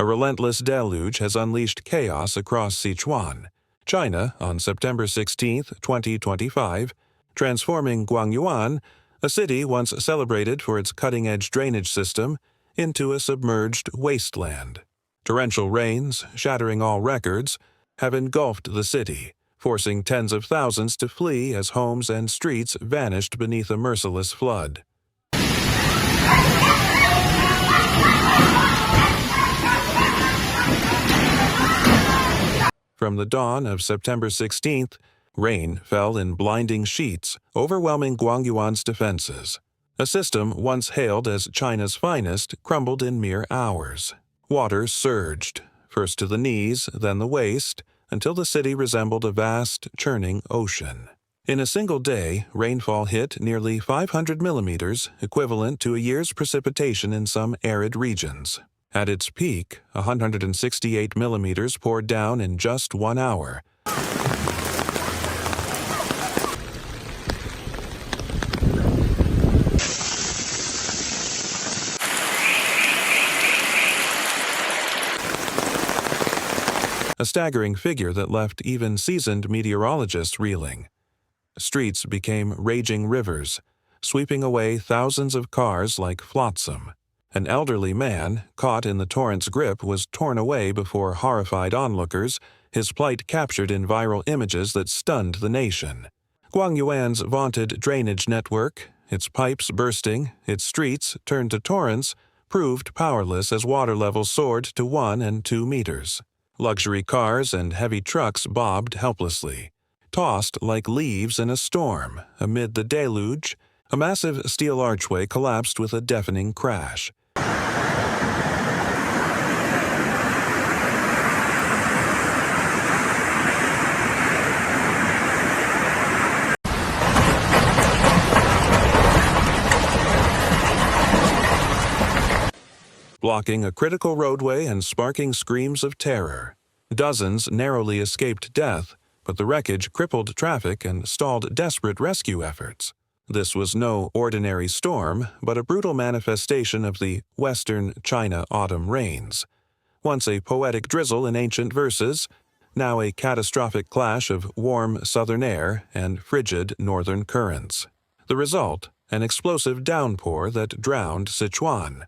A relentless deluge has unleashed chaos across Sichuan, China on September 16, 2025, transforming Guangyuan, a city once celebrated for its cutting-edge drainage system, into a submerged wasteland. Torrential rains, shattering all records, have engulfed the city, forcing tens of thousands to flee as homes and streets vanished beneath a merciless flood. From the dawn of September 16th, rain fell in blinding sheets, overwhelming Guangyuan's defenses. A system once hailed as China's finest crumbled in mere hours. Water surged, first to the knees, then the waist, until the city resembled a vast, churning ocean. In a single day, rainfall hit nearly 500 millimeters, equivalent to a year's precipitation in some arid regions. At its peak, 168 millimeters poured down in just 1 hour. A staggering figure that left even seasoned meteorologists reeling. Streets became raging rivers, sweeping away thousands of cars like flotsam. An elderly man, caught in the torrent's grip, was torn away before horrified onlookers, his plight captured in viral images that stunned the nation. Guangyuan's vaunted drainage network, its pipes bursting, its streets turned to torrents, proved powerless as water levels soared to 1 and 2 meters. Luxury cars and heavy trucks bobbed helplessly. Tossed like leaves in a storm, amid the deluge, a massive steel archway collapsed with a deafening crash. Blocking a critical roadway and sparking screams of terror. Dozens narrowly escaped death, but the wreckage crippled traffic and stalled desperate rescue efforts. This was no ordinary storm, but a brutal manifestation of the Western China autumn rains. Once a poetic drizzle in ancient verses, now a catastrophic clash of warm southern air and frigid northern currents. The result, an explosive downpour that drowned Sichuan.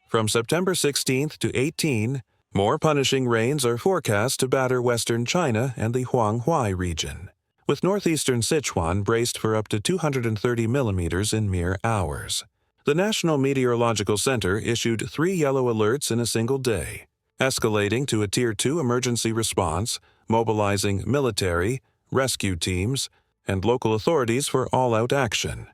From September 16th to 18, more punishing rains are forecast to batter western China and the Huanghui region, with northeastern Sichuan braced for up to 230 millimeters in mere hours. The National Meteorological Center issued 3 yellow alerts in a single day, escalating to a Tier 2 emergency response, mobilizing military, rescue teams, and local authorities for all-out action.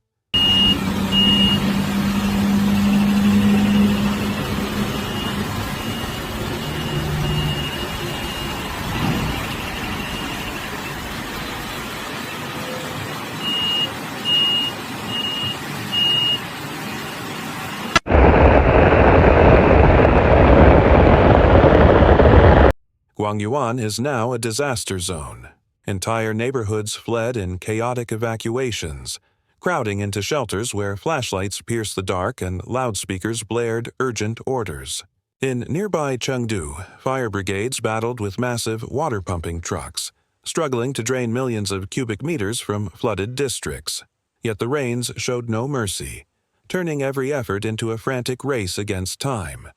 Guangyuan is now a disaster zone. Entire neighborhoods fled in chaotic evacuations, crowding into shelters where flashlights pierced the dark and loudspeakers blared urgent orders. In nearby Chengdu, fire brigades battled with massive water-pumping trucks, struggling to drain millions of cubic meters from flooded districts. Yet the rains showed no mercy, turning every effort into a frantic race against time.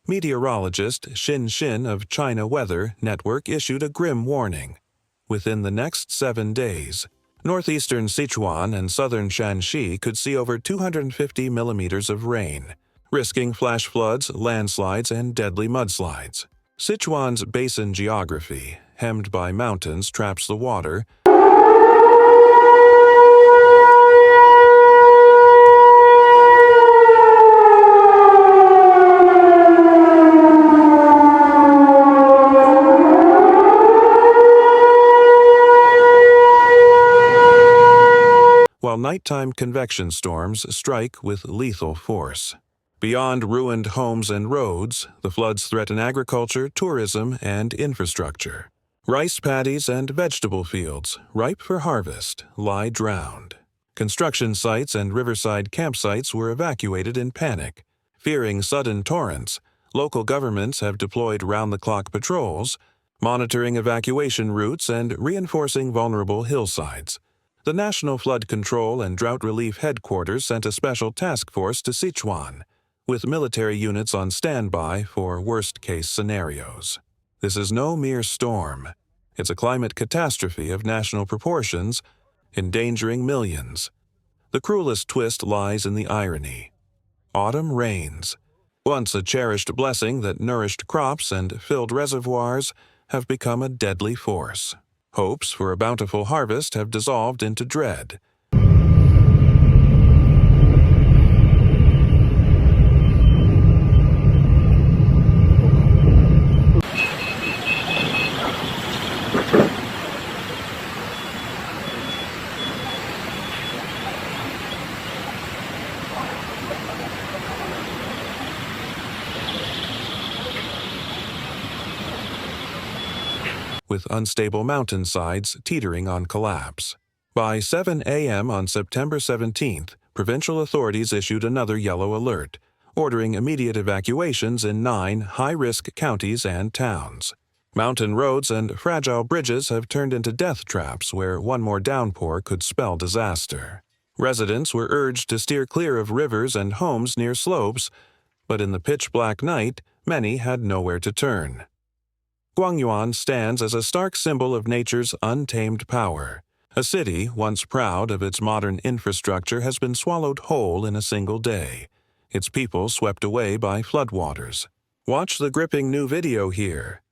Meteorologist Xin of China Weather Network issued a grim warning. Within the next 7 days, northeastern Sichuan and southern Shanxi could see over 250 millimeters of rain, risking flash floods, landslides, and deadly mudslides. Sichuan's basin geography, hemmed by mountains, traps the water, while nighttime convection storms strike with lethal force. Beyond ruined homes and roads, the floods threaten agriculture, tourism, and infrastructure. Rice paddies and vegetable fields, ripe for harvest, lie drowned. Construction sites and riverside campsites were evacuated in panic. Fearing sudden torrents, Local governments have deployed round-the-clock patrols, monitoring evacuation routes and reinforcing vulnerable hillsides. The National Flood Control and Drought Relief Headquarters sent a special task force to Sichuan, with military units on standby for worst-case scenarios. This is no mere storm. It's a climate catastrophe of national proportions, endangering millions. The cruelest twist lies in the irony. Autumn rains, once a cherished blessing that nourished crops and filled reservoirs, have become a deadly force. Hopes for a bountiful harvest have dissolved into dread. With unstable mountainsides teetering on collapse. By 7 a.m. on September 17th, provincial authorities issued another yellow alert, ordering immediate evacuations in 9 high-risk counties and towns. Mountain roads and fragile bridges have turned into death traps where one more downpour could spell disaster. Residents were urged to steer clear of rivers and homes near slopes, but in the pitch-black night, many had nowhere to turn. Guangyuan stands as a stark symbol of nature's untamed power. A city, once proud of its modern infrastructure, has been swallowed whole in a single day, its people swept away by floodwaters. Watch the gripping new video here.